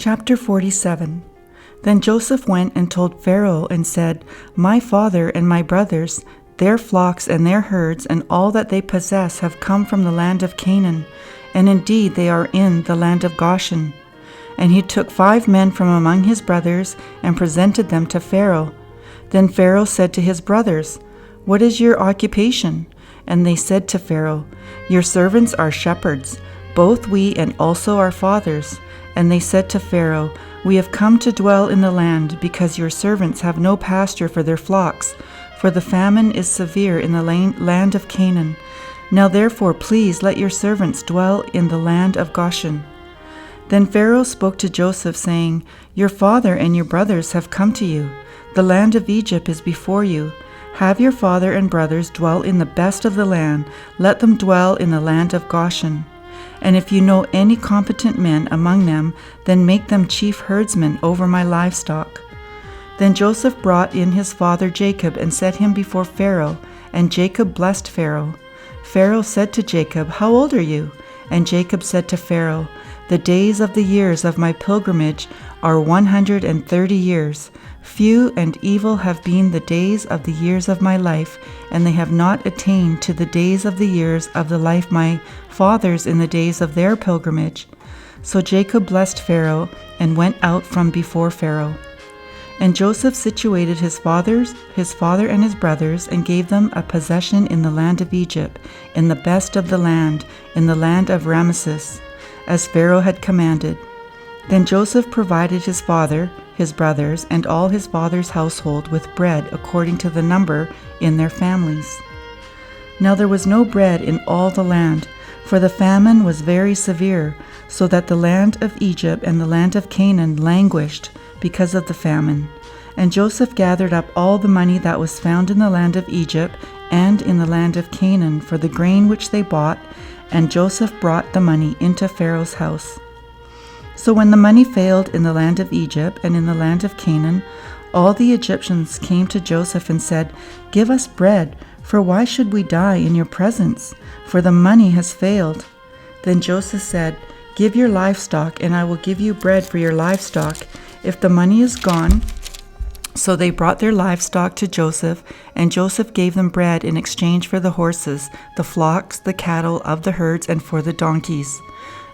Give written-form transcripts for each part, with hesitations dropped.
Chapter 47. Then Joseph went and told Pharaoh and said, My father and my brothers, their flocks and their herds and all that they possess have come from the land of Canaan, and indeed they are in the land of Goshen. And he took 5 men from among his brothers and presented them to Pharaoh. Then Pharaoh said to his brothers, What is your occupation? And they said to Pharaoh, Your servants are shepherds, both we and also our fathers. And they said to Pharaoh, We have come to dwell in the land, because your servants have no pasture for their flocks, for the famine is severe in the land of Canaan. Now therefore please let your servants dwell in the land of Goshen. Then Pharaoh spoke to Joseph, saying, Your father and your brothers have come to you. The land of Egypt is before you. Have your father and brothers dwell in the best of the land. Let them dwell in the land of Goshen. And if you know any competent men among them, then make them chief herdsmen over my livestock. Then Joseph brought in his father Jacob and set him before Pharaoh, and Jacob blessed Pharaoh. Pharaoh said to Jacob, How old are you? And Jacob said to Pharaoh, The days of the years of my pilgrimage are 130 years. Few and evil have been the days of the years of my life, and they have not attained to the days of the years of the life my fathers in the days of their pilgrimage. So Jacob blessed Pharaoh and went out from before Pharaoh. And Joseph situated his father and his brothers, and gave them a possession in the land of Egypt, in the best of the land, in the land of Ramesses, as Pharaoh had commanded. Then Joseph provided his father, his brothers, and all his father's household with bread according to the number in their families. Now there was no bread in all the land, for the famine was very severe, so that the land of Egypt and the land of Canaan languished because of the famine. And Joseph gathered up all the money that was found in the land of Egypt and in the land of Canaan for the grain which they bought, and Joseph brought the money into Pharaoh's house. So when the money failed in the land of Egypt and in the land of Canaan, all the Egyptians came to Joseph and said, Give us bread, for why should we die in your presence? For the money has failed. Then Joseph said, Give your livestock, and I will give you bread for your livestock, if the money is gone. So they brought their livestock to Joseph, and Joseph gave them bread in exchange for the horses, the flocks, the cattle of the herds, and for the donkeys.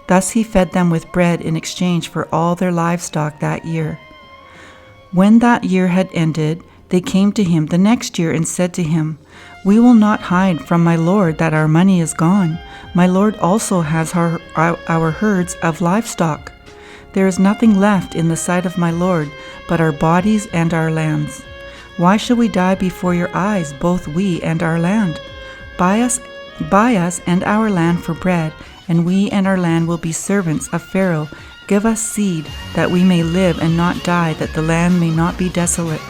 Thus he fed them with bread in exchange for all their livestock that year. When that year had ended, they came to him the next year and said to him, We will not hide from my lord that our money is gone. My lord also has our herds of livestock. There is nothing left in the sight of my lord but our bodies and our lands. Why shall we die before your eyes, both we and our land? Buy us and our land for bread, and we and our land will be servants of Pharaoh. Give us seed, that we may live and not die, that the land may not be desolate.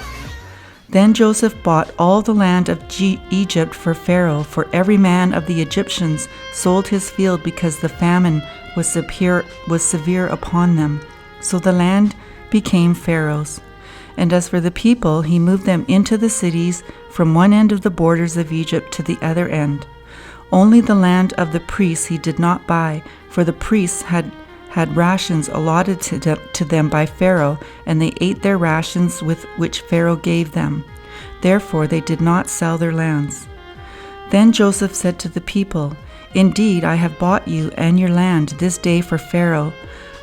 Then Joseph bought all the land of Egypt for Pharaoh, for every man of the Egyptians sold his field because the famine was severe upon them. So the land became Pharaoh's. And as for the people, he moved them into the cities from one end of the borders of Egypt to the other end. Only the land of the priests he did not buy, for the priests had rations allotted to them by Pharaoh, and they ate their rations with which Pharaoh gave them. Therefore they did not sell their lands. Then Joseph said to the people, Indeed, I have bought you and your land this day for Pharaoh.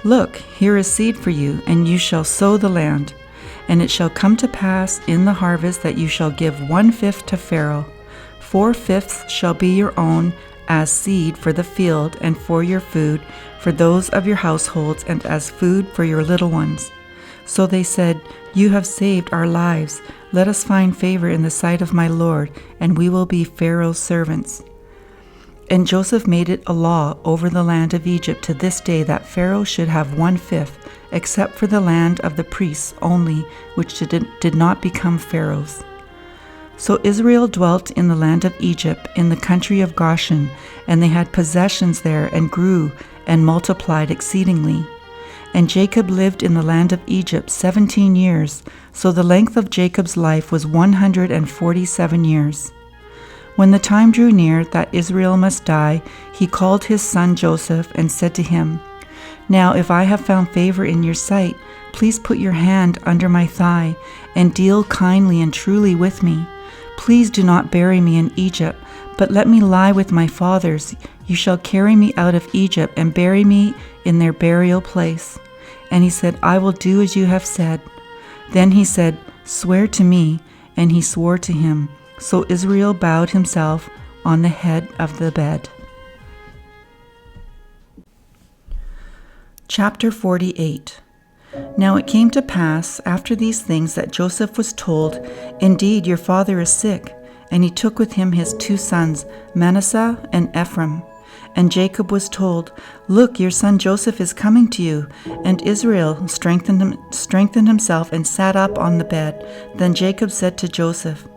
Look, here is seed for you, and you shall sow the land. And it shall come to pass in the harvest that you shall give 1/5 to Pharaoh. 4/5 shall be your own as seed for the field and for your food, for those of your households, and as food for your little ones. So they said, You have saved our lives. Let us find favor in the sight of my Lord, and we will be Pharaoh's servants. And Joseph made it a law over the land of Egypt to this day that Pharaoh should have 1/5, except for the land of the priests only, which did not become Pharaoh's. So Israel dwelt in the land of Egypt, in the country of Goshen, and they had possessions there, and grew and multiplied exceedingly. And Jacob lived in the land of Egypt 17 years, so the length of Jacob's life was 147 years. When the time drew near that Israel must die, he called his son Joseph and said to him, Now if I have found favor in your sight, please put your hand under my thigh, and deal kindly and truly with me. Please do not bury me in Egypt, but let me lie with my fathers. You shall carry me out of Egypt and bury me in their burial place." And he said, "I will do as you have said." Then he said, "Swear to me." And he swore to him. So Israel bowed himself on the head of the bed. Chapter 48. Now it came to pass after these things that Joseph was told, "Indeed, your father is sick." And he took with him his 2 sons, Manasseh and Ephraim. And Jacob was told, "Look, your son Joseph is coming to you." And Israel strengthened himself and sat up on the bed. Then Jacob said to Joseph,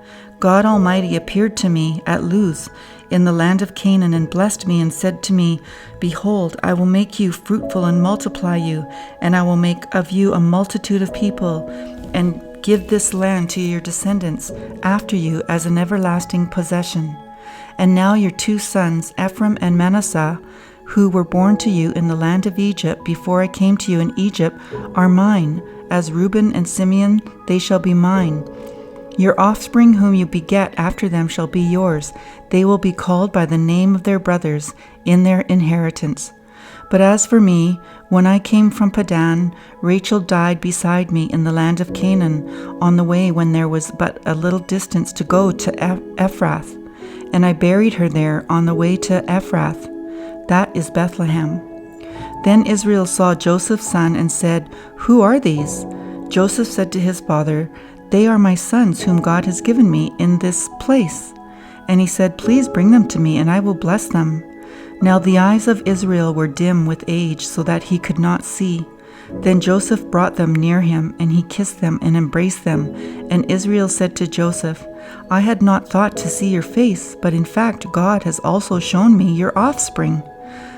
"God Almighty appeared to me at Luz in the land of Canaan, and blessed me and said to me, 'Behold, I will make you fruitful and multiply you, and I will make of you a multitude of people, and give this land to your descendants after you as an everlasting possession.' And now your 2 sons, Ephraim and Manasseh, who were born to you in the land of Egypt before I came to you in Egypt, are mine. As Reuben and Simeon, they shall be mine. Your offspring whom you beget after them shall be yours. They will be called by the name of their brothers in their inheritance. But as for me, when I came from Padan, Rachel died beside me in the land of Canaan, on the way when there was but a little distance to go to Ephrath. And I buried her there on the way to Ephrath, that is Bethlehem. Then Israel saw Joseph's son and said, "Who are these?" Joseph said to his father, "They are my sons whom God has given me in this place." And he said, "Please bring them to me, and I will bless them." Now the eyes of Israel were dim with age, so that he could not see. Then Joseph brought them near him, and he kissed them and embraced them. And Israel said to Joseph, "I had not thought to see your face, but in fact God has also shown me your offspring."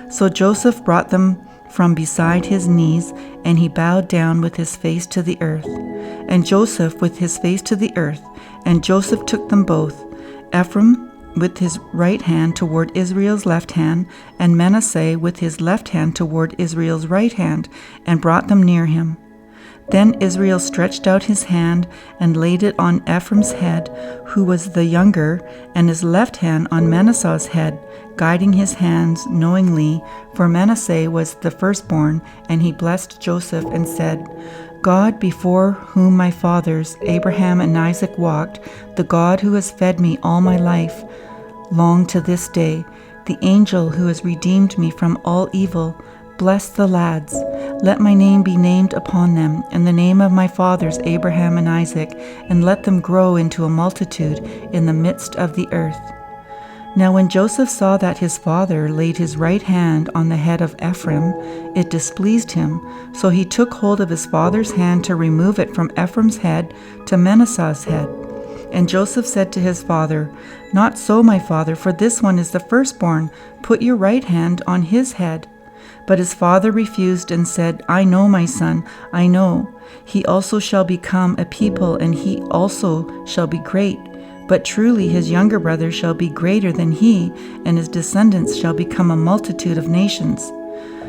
So Joseph brought them from beside his knees, and he bowed down with his face to the earth. And Joseph with his face to the earth, and Joseph took them both, Ephraim with his right hand toward Israel's left hand, and Manasseh with his left hand toward Israel's right hand, and brought them near him. Then Israel stretched out his hand and laid it on Ephraim's head, who was the younger, and his left hand on Manasseh's head, guiding his hands knowingly, for Manasseh was the firstborn. And he blessed Joseph and said, "God, before whom my fathers, Abraham and Isaac, walked, the God who has fed me all my life long to this day, the angel who has redeemed me from all evil, bless the lads. Let my name be named upon them, and the name of my fathers Abraham and Isaac, and let them grow into a multitude in the midst of the earth." Now when Joseph saw that his father laid his right hand on the head of Ephraim, it displeased him. So he took hold of his father's hand to remove it from Ephraim's head to Manasseh's head. And Joseph said to his father, "Not so, my father, for this one is the firstborn. Put your right hand on his head." But his father refused and said, "I know, my son, I know. He also shall become a people, and he also shall be great. But truly his younger brother shall be greater than he, and his descendants shall become a multitude of nations."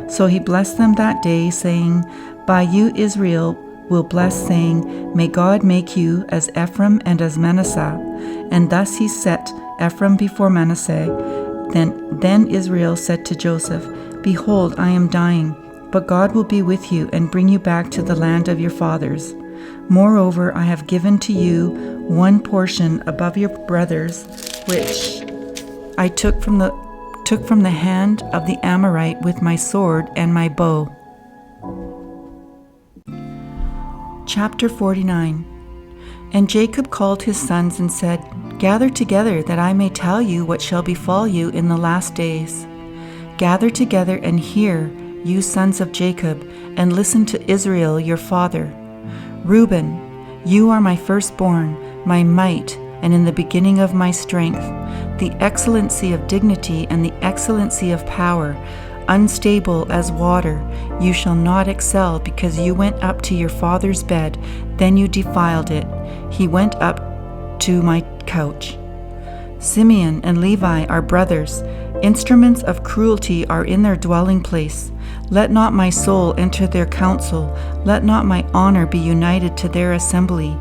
So he blessed them that day, saying, "By you Israel will bless, saying, May God make you as Ephraim and as Manasseh." And thus he set Ephraim before Manasseh. Then Israel said to Joseph, "Behold, I am dying, but God will be with you and bring you back to the land of your fathers. Moreover, I have given to you one portion above your brothers, which I took from the hand of the Amorite with my sword and my bow." Chapter 49. And Jacob called his sons and said, "Gather together, that I may tell you what shall befall you in the last days. Gather together and hear, you sons of Jacob, and listen to Israel your father. Reuben, you are my firstborn, my might, and in the beginning of my strength, the excellency of dignity and the excellency of power. Unstable as water, you shall not excel, because you went up to your father's bed, then you defiled it. He went up to my couch. Simeon and Levi are brothers. Instruments of cruelty are in their dwelling place. Let not my soul enter their council, let not my honor be united to their assembly.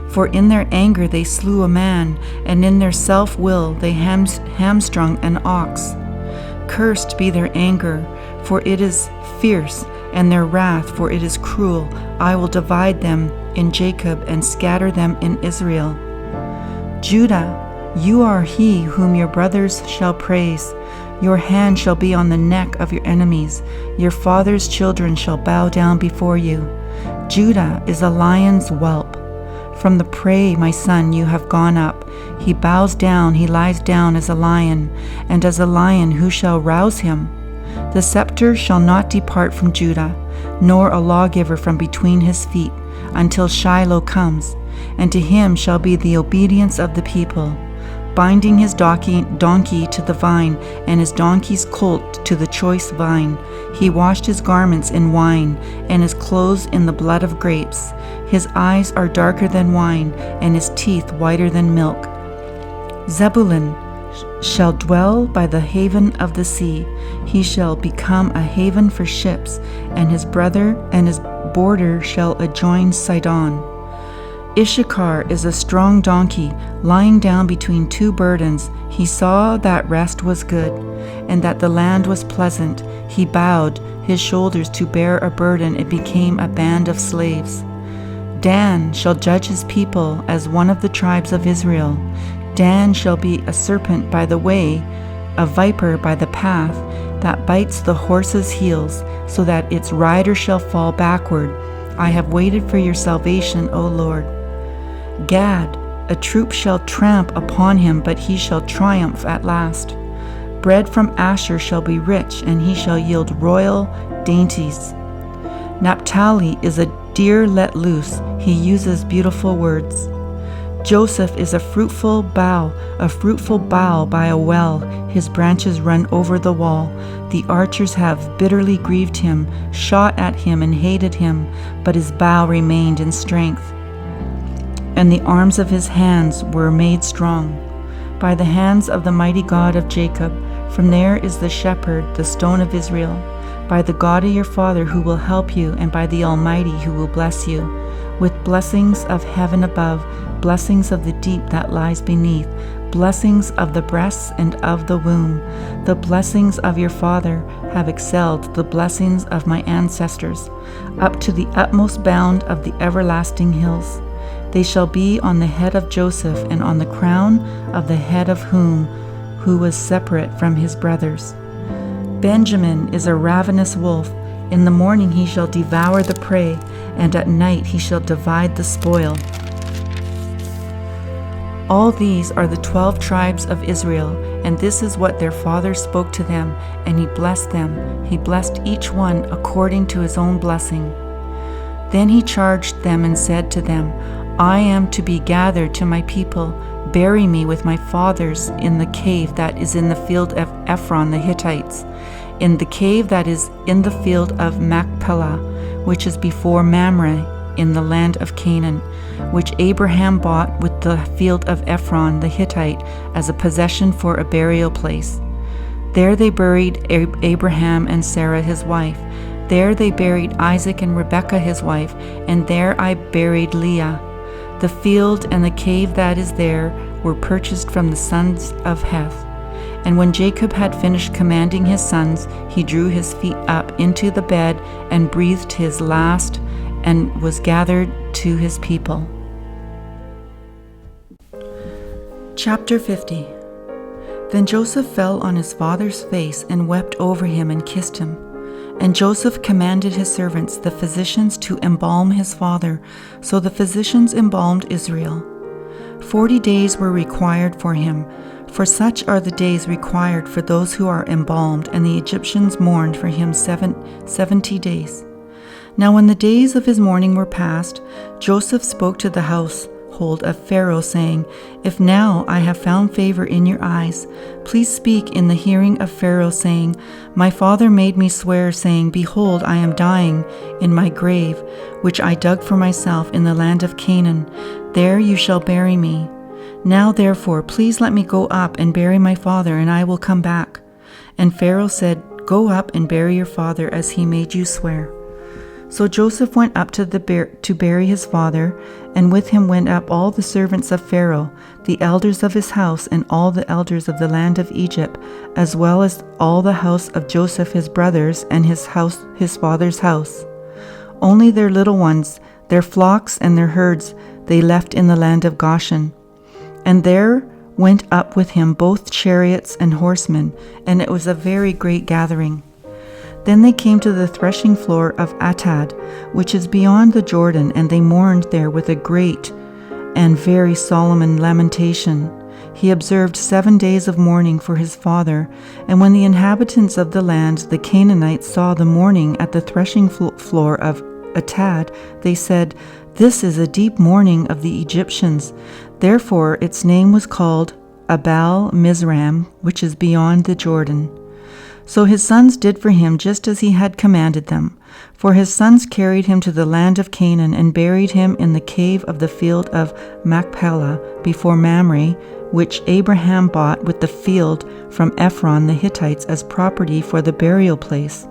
For in their anger they slew a man, and in their self-will they hamstrung an ox. Cursed be their anger, for it is fierce, and their wrath, for it is cruel. I will divide them in Jacob and scatter them in Israel. Judah, you are he whom your brothers shall praise. Your hand shall be on the neck of your enemies. Your father's children shall bow down before you. Judah is a lion's whelp. From the prey, my son, you have gone up. He bows down, he lies down as a lion, and as a lion who shall rouse him? The scepter shall not depart from Judah, nor a lawgiver from between his feet, until Shiloh comes, and to him shall be the obedience of the people. Binding his donkey to the vine, and his donkey's colt to the choice vine. He washed his garments in wine, and his clothes in the blood of grapes. His eyes are darker than wine, and his teeth whiter than milk. Zebulun shall dwell by the haven of the sea. He shall become a haven for ships, and his border shall adjoin Sidon. Issachar is a strong donkey, lying down between two burdens. He saw that rest was good, and that the land was pleasant. He bowed his shoulders to bear a burden. It became a band of slaves. Dan shall judge his people as one of the tribes of Israel. Dan shall be a serpent by the way, a viper by the path, that bites the horse's heels, so that its rider shall fall backward. I have waited for your salvation, O Lord. Gad, a troop shall tramp upon him, but he shall triumph at last. Bread from Asher shall be rich, and he shall yield royal dainties. Naphtali is a deer let loose. He uses beautiful words. Joseph is a fruitful bough by a well. His branches run over the wall. The archers have bitterly grieved him, shot at him and hated him, but his bow remained in strength, and the arms of his hands were made strong by the hands of the mighty God of Jacob. From there is the shepherd, the stone of Israel, by the God of your father who will help you, and by the Almighty who will bless you, with blessings of heaven above, blessings of the deep that lies beneath, blessings of the breasts and of the womb. The blessings of your father have excelled the blessings of my ancestors, up to the utmost bound of the everlasting hills. They shall be on the head of Joseph, and on the crown of the head of who was separate from his brothers. Benjamin is a ravenous wolf. In the morning he shall devour the prey, and at night he shall divide the spoil. All these are the 12 tribes of Israel, and this is what their father spoke to them, and he blessed them. He blessed each one according to his own blessing. Then he charged them and said to them, I am to be gathered to my people. Bury me with my fathers in the cave that is in the field of Ephron the Hittites, in the cave that is in the field of Machpelah, which is before Mamre, in the land of Canaan, which Abraham bought with the field of Ephron the Hittite as a possession for a burial place. There they buried Abraham and Sarah his wife. There they buried Isaac and Rebekah his wife, and there I buried Leah. The field and the cave that is there were purchased from the sons of Heth. And when Jacob had finished commanding his sons, he drew his feet up into the bed and breathed his last, and was gathered to his people. Chapter 50. Then Joseph fell on his father's face and wept over him and kissed him. And Joseph commanded his servants, the physicians, to embalm his father. So the physicians embalmed Israel. 40 days were required for him, for such are the days required for those who are embalmed, and the Egyptians mourned for him 70 days. Now when the days of his mourning were past, Joseph spoke to the household of Pharaoh, saying, If now I have found favor in your eyes, please speak in the hearing of Pharaoh, saying, My father made me swear, saying, Behold, I am dying in my grave, which I dug for myself in the land of Canaan. There you shall bury me. Now therefore, please let me go up and bury my father, and I will come back. And Pharaoh said, "Go up and bury your father as he made you swear." So Joseph went up to bury his father, and with him went up all the servants of Pharaoh, the elders of his house, and all the elders of the land of Egypt, as well as all the house of Joseph his brothers, and his father's house. Only their little ones, their flocks and their herds, they left in the land of Goshen. And there went up with him both chariots and horsemen, and it was a very great gathering. Then they came to the threshing floor of Atad, which is beyond the Jordan, and they mourned there with a great and very solemn lamentation. He observed 7 days of mourning for his father, and when the inhabitants of the land, the Canaanites, saw the mourning at the threshing floor of Atad, they said, "This is a deep mourning of the Egyptians." Therefore its name was called Abal Mizraim, which is beyond the Jordan. So his sons did for him just as he had commanded them. For his sons carried him to the land of Canaan and buried him in the cave of the field of Machpelah before Mamre, which Abraham bought with the field from Ephron the Hittites as property for the burial place.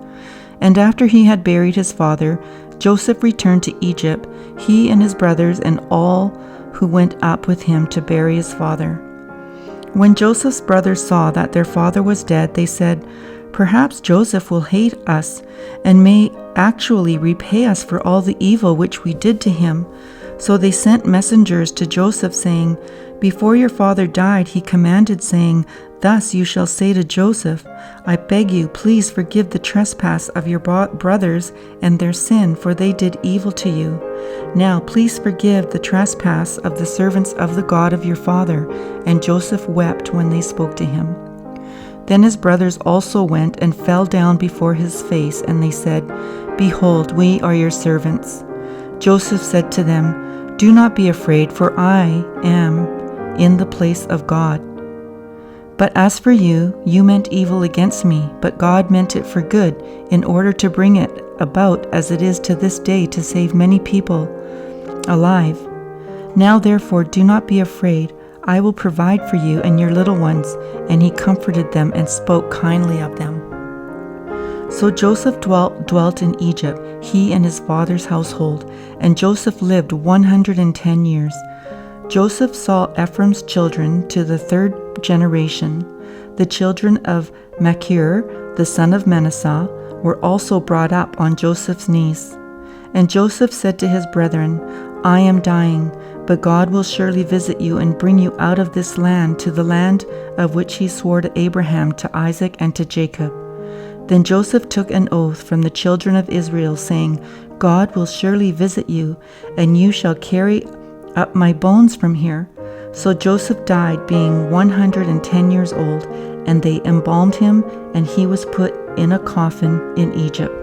And after he had buried his father, Joseph returned to Egypt, he and his brothers and all who went up with him to bury his father. When Joseph's brothers saw that their father was dead, they said, "Perhaps Joseph will hate us and may actually repay us for all the evil which we did to him." So they sent messengers to Joseph, saying, "Before your father died, he commanded, saying, 'Thus you shall say to Joseph, I beg you, please forgive the trespass of your brothers and their sin, for they did evil to you. Now please forgive the trespass of the servants of the God of your father.' And Joseph wept when they spoke to him. Then his brothers also went and fell down before his face, and they said, 'Behold, we are your servants.' Joseph said to them, 'Do not be afraid, for I am in the place of God. But as for you, you meant evil against me, but God meant it for good, in order to bring it about as it is to this day, to save many people alive. Now therefore do not be afraid. I will provide for you and your little ones.' And he comforted them and spoke kindly of them. So Joseph dwelt in Egypt, he and his father's household, and Joseph lived 110 years. Joseph saw Ephraim's children to the 3rd generation. The children of Machir, the son of Manasseh, were also brought up on Joseph's knees. And Joseph said to his brethren, 'I am dying, but God will surely visit you and bring you out of this land to the land of which he swore to Abraham, to Isaac, and to Jacob.' Then Joseph took an oath from the children of Israel, saying, 'God will surely visit you, and you shall carry up my bones from here.' So Joseph died, being 110 years old, and they embalmed him, and he was put in a coffin in Egypt.